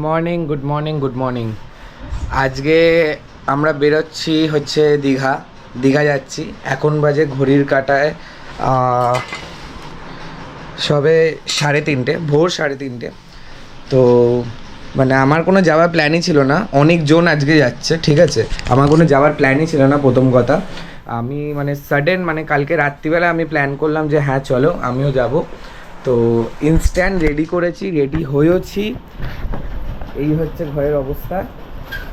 Morning, good morning, good morning. আজকে আমরা বেরোচ্ছি হচ্ছে দীঘা যাচ্ছি। এখন বাজে ঘড়ির কাঁটায় সবে 3:30, ভোর 3:30। তো মানে আমার কোনো যাওয়ার প্ল্যানই ছিল না, অনেকজন আজকে যাচ্ছে, ঠিক আছে। আমার কোনো যাওয়ার প্ল্যানই ছিল না, প্রথম কথা। আমি মানে সাডেন, মানে কালকে রাত্রিবেলা আমি প্ল্যান করলাম যে হ্যাঁ চলো আমিও যাব। তো ইনস্ট্যান্ট রেডি করেছি, রেডি হয়েওছি। এই হচ্ছে ঘরের অবস্থা।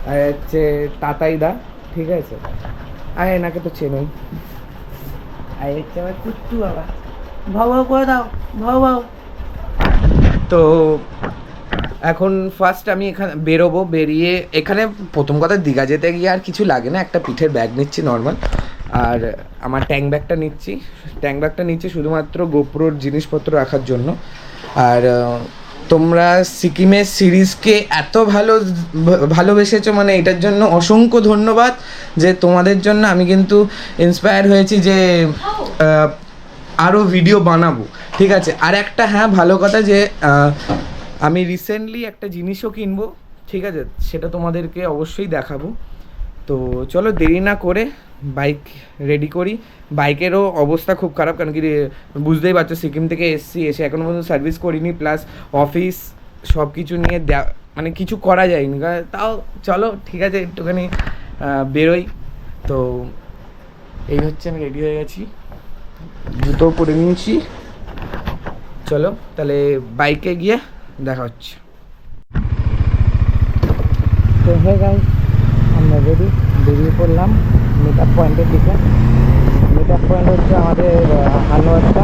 আর হচ্ছে তাতাইদা, ঠিক আছে। আর এনাকে তো চেনই। আর হচ্ছে আমার কুট্টু বাবা, ভাও ভাও করে দাও, ভাও ভাও। তো এখন ফার্স্ট আমি এখানে বেরোবো, বেরিয়ে এখানে প্রথম কথা দীঘা যেতে গিয়ে আর কিছু লাগে না, একটা পিঠের ব্যাগ নিচ্ছি নর্মাল। আর আমার ট্যাঙ্ক ব্যাগটা নিচ্ছি শুধুমাত্র গোপ্রোর জিনিসপত্র রাখার জন্য। আর তোমরা সিকিমের সিরিজকে এত ভালোবেসেছো, মানে এটার জন্য অসংখ্য ধন্যবাদ। যে তোমাদের জন্য আমি কিন্তু ইন্সপায়ার হয়েছি যে আরও ভিডিও বানাবো, ঠিক আছে। আর একটা হ্যাঁ ভালো কথা যে আমি রিসেন্টলি একটা জিনিসও কিনবো, ঠিক আছে, সেটা তোমাদেরকে অবশ্যই দেখাবো। তো চলো দেরি না করে বাইক রেডি করি। বাইকেরও অবস্থা খুব খারাপ, কারণ কি বুঝতেই পারছো সিকিম থেকে এসে এখনও পর্যন্ত সার্ভিস করিনি, প্লাস অফিস সব কিছু নিয়ে মানে কিছু করা যায়নি। তাও চলো ঠিক আছে, একটুখানি বেরোই। তো এই হচ্ছে, আমি রেডি হয়ে গেছি, জুতো পরে নিয়েছি। চলো তাহলে বাইকে গিয়ে দেখা হচ্ছে। তো হ্যাঁ গাইস, আমরা বেরিয়ে পড়লাম মিট আপ পয়েন্টের দিকে। মিট আপ পয়েন্ট হচ্ছে আমাদের হানুয়ারটা।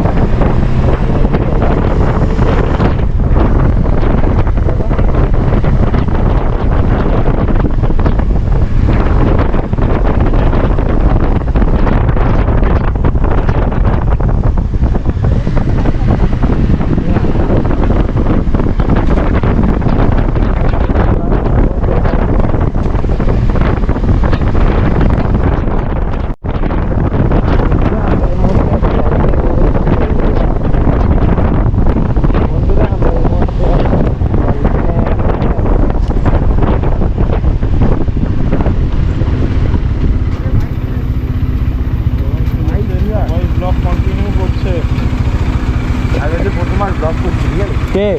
কে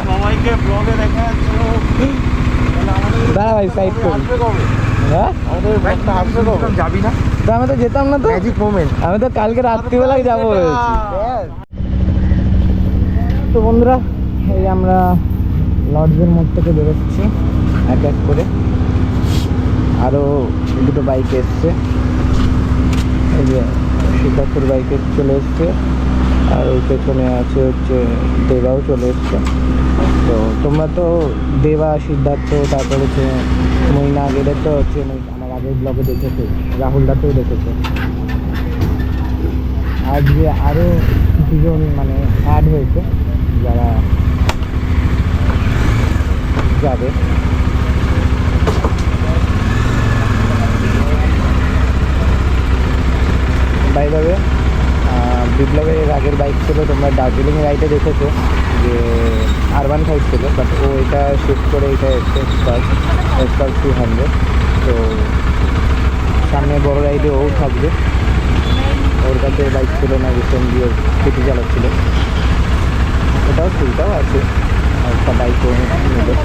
সবাইকে ব্লগে দেখা যাচ্ছে। দাঁড়া ভাই, সাইড করি। হ্যাঁ যাবি না? তো আমি তো যেতাম না, তো ম্যাজিক মোমেন্ট। আমি তো কালকে রাত্রিবেলায় যাবো বলেছি। তো বন্ধুরা, এই আমরা লজের মোড় থেকে বেরোচ্ছি এক এক করে। আরও দুটো বাইক এসছে, এই যে শিকারপুর বাইকে চলে এসছে, আর ওই পেছনে আছে হচ্ছে দেবাও চলে এসছে। তো তোমরা তো দেবা, সিদ্ধার্থ, তারপরে হচ্ছে মইনা, এদের তো হচ্ছে আমার আগের ব্লগে দেখেছো, রাহুল দাকেও দেখেছো। আজকে আরও কিছুজন মানে অ্যাড হয়েছে যারা যাবে। বাই দ্য ওয়ে, বিপ্লবের এর আগের বাইক ছিল, তোমরা দার্জিলিং রাইডে দেখেছো যে R15 ছিল, বাট ও এটা শিফট করে এটা এক্সপার্ট 200। তো সামনে বড় রাইডে ও থাকবে, ওর কাছে বাইক ছিল না, রিসেন্টলি ওর স্কুটি চালাচ্ছিল। ওটাও সুবিধাও আছে, একটা বাইক ও নেবে।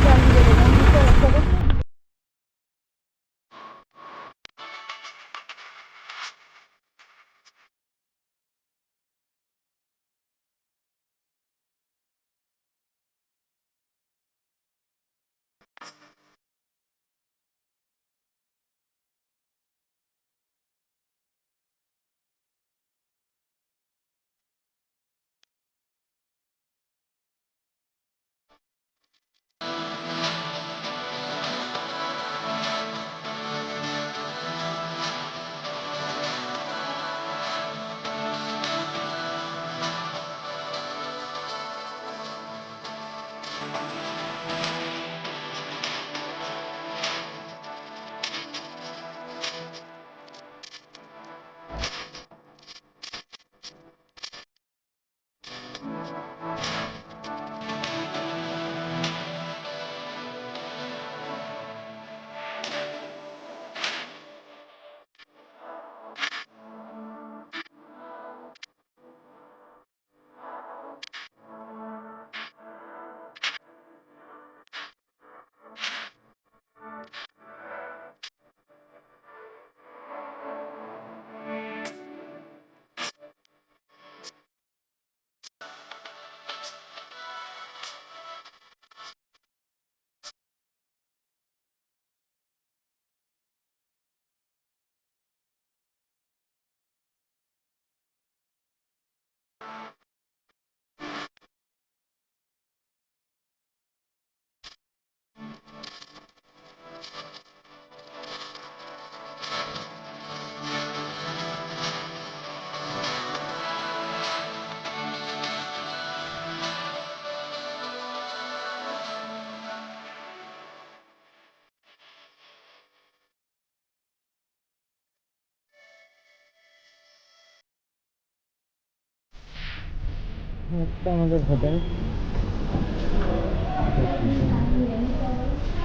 হচ্ছে আমাদের হোটেল।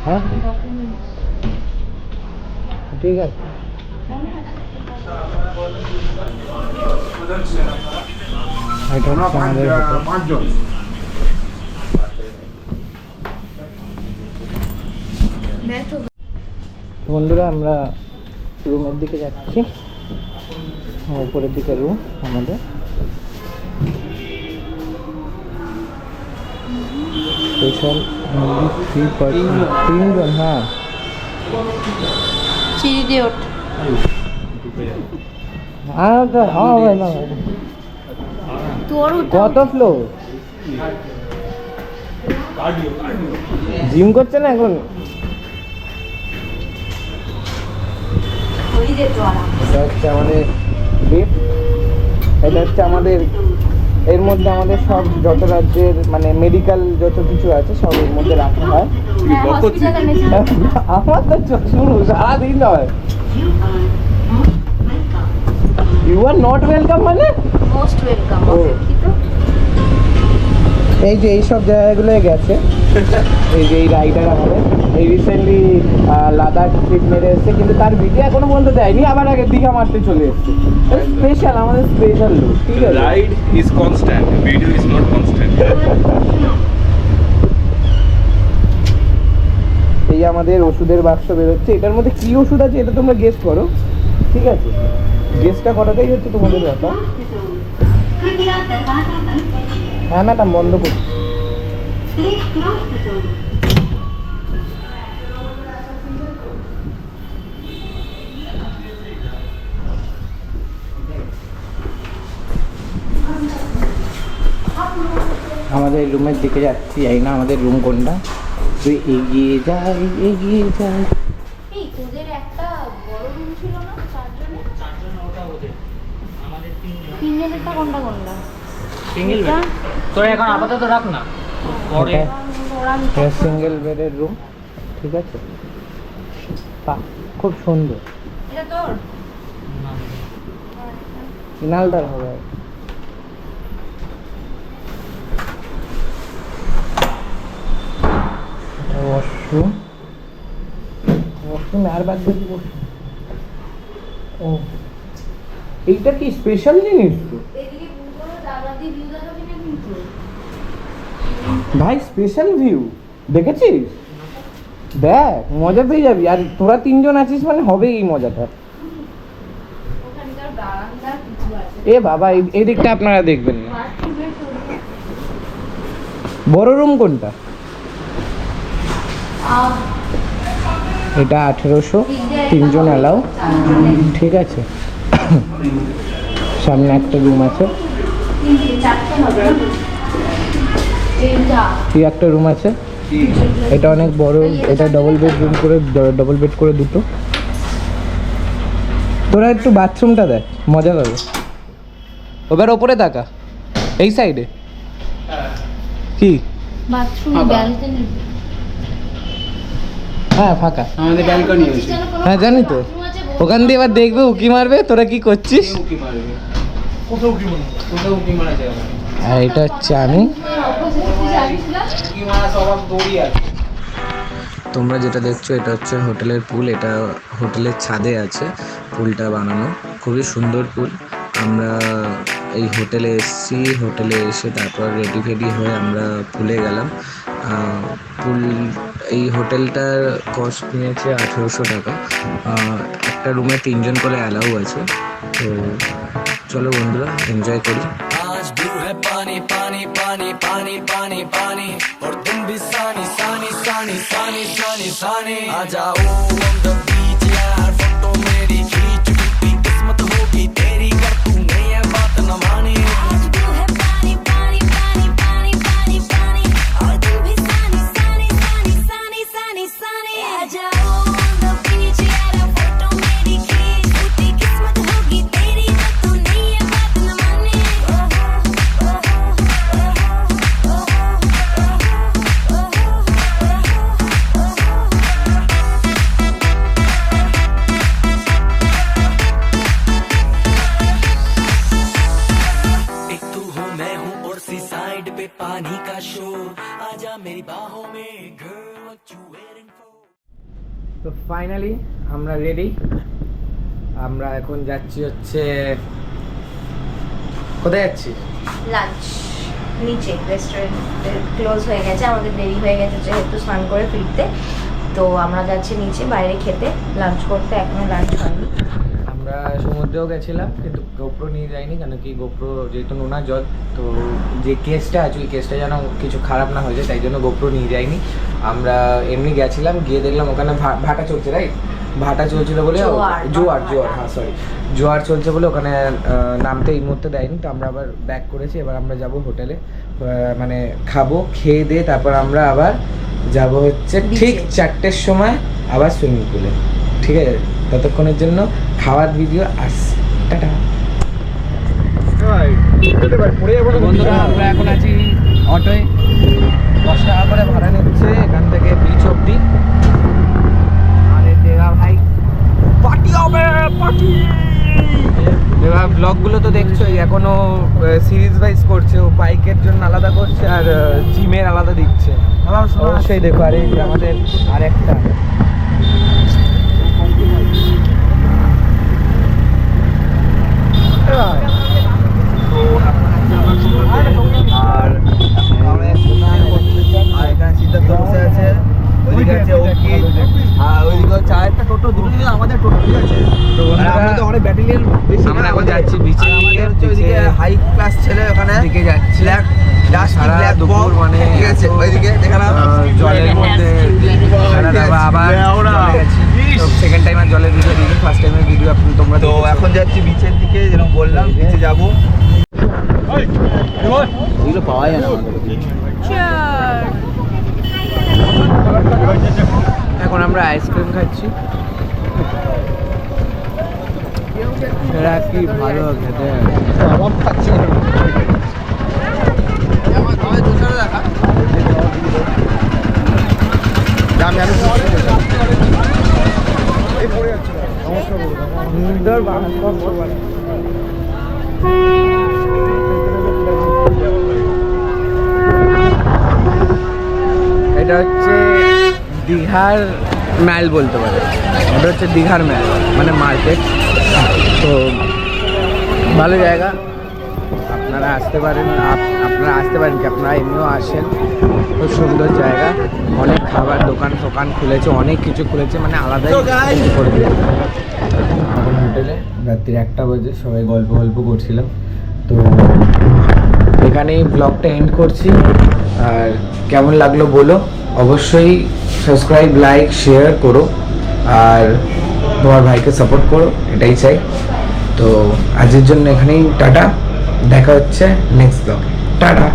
হ্যাঁ ঠিক আছে। এটা হচ্ছে আমাদের হোটেল। বন্ধুরা আমরা রুমের দিকে যাচ্ছি, উপরের দিকে রুম আমাদের। স্পেশাল তিনজন। হ্যাঁ কত ফ্লোর? জিম করছে না এখন? এটা হচ্ছে আমাদের বেড। এটা হচ্ছে আমাদের, এর মধ্যে আমাদের সব যত রাজ্যের মানে মেডিকেল যত কিছু আছে সব এর মধ্যে রাখা হয়। আমার তো শুরু সারাদিন হয়। ইউ আর নট ওয়েলকাম মানে মোস্ট ওয়েলকাম। এই যে এইসব জায়গাগুলোয় গেছে, এই যে এই রাইডার আমাদের এই রিসেন্টলি লাদাখ ট্রিপ মেরে এসছে, কিন্তু তার ভিডিও এখনো পর্যন্ত দেয়নি, আবার আগে দীঘা মারতে চলে এসছে। স্পেশাল আমাদের স্পেশাল লুক, ঠিক আছে? Ride is constant, video is not constant. এই আমাদের ওষুধের বাক্স বেরোচ্ছে, এটার মধ্যে কি ওষুধ আছে এটা তোমরা গেস করো, ঠিক আছে? গেসটা করাটাই হচ্ছে তোমাদের ব্যাপার। হ্যাঁ ম্যাডাম বন্ধ করছি। আমাদের রুমের দিকে যাচ্ছি, জানি না আমাদের রুম কোনটা। তুই এগিয়ে যাই এগিয়ে যাই। এই তোদের একটা বড় রুম ছিল না চারজনের? ওটা ওদের, আমাদের তিনজনেরটা কোনটা কোনটা? Single bed. তোরা এখন আপাতত রাখ না, পরে এটা সিঙ্গেল বেডের রুম, ঠিক আছে? খুব সুন্দর। এটা তোর? ইনালদার হবে। ওয়াশরুম, ওয়াশরুম আর বাদ দিয়ে ওয়াশরুম। ও এইটা কি স্পেশাল জিনিস তো এদিকে পুরো দাদাদি ভিউ দেখাবি না কিন্তু। ভাই, স্পেশাল ভিউ দেখেছিস? দেখ মজা পেয়ে যাবি, আর তোরা তিনজন আছিস মানে হবেই এই মজাটা। ওখানকার বারান্দা কিছু আছে। এ বাবা, এই দিকটা আপনারা দেখবেন না। বড় রুম কোনটা? এটা 1800, তিনজন অ্যালাউ, ঠিক আছে? সামনে একটা রুম আছে, এই একটা রুম আছে, এটা অনেক বড়, এটা ডবল বেডরুম করে, ডবল বেড করে দুটো। তোরা একটু বাথরুমটা দেখ, মজা পাবে। ওবার ওপরে তাকা, এই সাইডে কি বাথরুম ব্যালকনি। হ্যাঁ ফাঁকা, আমাদের ব্যালকনি আছে। হ্যাঁ জানি তো। ওখান দিয়ে এবার দেখবে উকি মারবে, তোরা কি করছিস? উকি মারবে, কোথাও উকি মারা যাবে না। আর এটা হচ্ছে আমি। উকি মারা স্বভাব দৌড়ি আছে। তোমরা যেটা দেখছো এটা হচ্ছে হোটেলের পুল, এটা হোটেলের ছাদে আছে পুলটা বানানো, খুবই সুন্দর পুল। আমরা এই হোটেলে এসেছি, হোটেলে এসে তারপর রেডি ফেডি হয়ে আমরা পুলে গেলাম। পুল, এই হোটেলটার কস্ট নিয়েছে 1800 টাকা। একটা রুমে তিনজন করে অ্যালাউ আছে। তো চলো বন্ধুরা এনজয় করি। आज ब्लू है पानी पानी पानी पानी पानी पानी और तुम भी सानी सानी सानी सानी सानी सानी आ जाओ on the beach यार, फोटो मेरी खींच टूटी किस्मत होगी तेरी, कर तूने ये बात न मानी। आज ब्लू है पानी पानी पानी पानी पानी पानी और तुम भी सानी सानी सानी सानी सानी सानी आ जाओ on the beach यार, फोटो मेरी खींच टूटी किस्मत होगी तेरी, कर तूने ये बात न मानी। তো ফাইনালি আমরা রেডি। আমরা এখন যাচ্ছি হচ্ছে, কোথায় যাচ্ছি? লাঞ্চ নিচে রেস্টুরেন্ট ক্লোজ হয়ে গেছে, আমাদের দেরি হয়ে গেছে যেহেতু স্নান করে ফিরতে, তো আমরা যাচ্ছি নিচে বাইরে খেতে, লাঞ্চ করতে। এখনো লাঞ্চ হয়নি। আমরা সমুদ্রেও গেছিলাম কিন্তু গোপ্রো নিয়ে যাইনি, কেন কি গোপ্রো যেহেতু নোনা জল, তো যে কেসটা আছে ওই কেসটা যেন কিছু খারাপ না হয়ে যায়, তাই জন্য গোপ্রো নিয়ে যাইনি। আমরা এমনি গেছিলাম, গিয়ে দেখলাম ওখানে ভাটা চলছে, রাইট? ভাটা চলছিল বলে জোয়ার হ্যাঁ সরি জোয়ার চলছে বলে ওখানে নামতে এই মুহূর্তে দেয়নি। তো আমরা আবার ব্যাক করেছি। এবার আমরা যাব হোটেলে, মানে খাবো, খেয়ে দিয়ে তারপর আমরা আবার যাব হচ্ছে ঠিক 4টের সময় আবার সুইমিং পুলে। ঠিক আছে, ততক্ষণের জন্য খাওয়ার ভিডিও আসছে। টাটা। বন্ধুরা আমরা এখন আছি অটোয়, 10 টাকা করে ভাড়া নিচ্ছে এখান থেকে বিচ অব্দি। আরে দেবা ভাই পার্টি হবে, পার্টি। দেবা ব্লগগুলো তো দেখছোই, এখনো সিরিজ ওয়াইজ করছে, ও বাইকের জন্য আলাদা করছে আর জিমের আলাদা দিচ্ছে, অবশ্যই দেখো। আর এই যে আমাদের আরেকটা আর এখানে সিদ্ধার্থ বসে আছে, ওইদিকে আছে অঙ্কিত, আর ওইদিকে হচ্ছে আরেকটা টোটো, দুটো দিকে আমাদের টোটো, ঠিক আছে? তো আর আমরা তো অনেক ব্যাটালিয়ন বেশি, আমরা এখন যাচ্ছি বিচের দিকে, হচ্ছে ওইদিকে হাই ক্লাস ছেলে ওখানে দিকে যাচ্ছি। ব্ল্যাক ডাস্টি সারা ব্ল্যাক দুপুর মানে ঠিক আছে, ওইদিকে দেখা না জলের মধ্যে সারা রাত আবার জলে গেছি। তো সেকেন্ড টাইম আর জলের ভিডিও দিইনি, ফার্স্ট টাইমের ভিডিও তোমরা তো দেখেছো। এখন যাচ্ছি বিচের দিকে, যেরকম বললাম বিচে যাবো। এগুলো পাওয়া যায় না এখন আমরা আইসক্রিম খাচ্ছি, এরা কি ভালো খেতে। এটা হচ্ছে দীঘার ম্যাল বলতে পারে, এটা হচ্ছে দীঘার ম্যাল মানে মার্কেট। তো ভালো জায়গা, আপনারা আসতে পারেন, আপনারা আসতে পারেন কি আপনারা এমনিও আসেন, খুব সুন্দর জায়গা। অনেক খাবার দোকান ফোকান খুলেছে, অনেক কিছু খুলেছে, মানে আলাদাই করে দিয়েছে। এখন হোটেলে রাত্রি 1টা বাজে, সবাই গল্প করছিলাম। তো এখানেই ব্লগটা এন্ড করছি। আর কেমন লাগলো বলো, অবশ্যই সাবস্ক্রাইব, লাইক, শেয়ার করো আর তোমার ভাইকে সাপোর্ট করো, এটাই চাই। তো আজকের জন্য এখানেই টাটা, দেখা হচ্ছে নেক্সট ব্লগে। টাটা।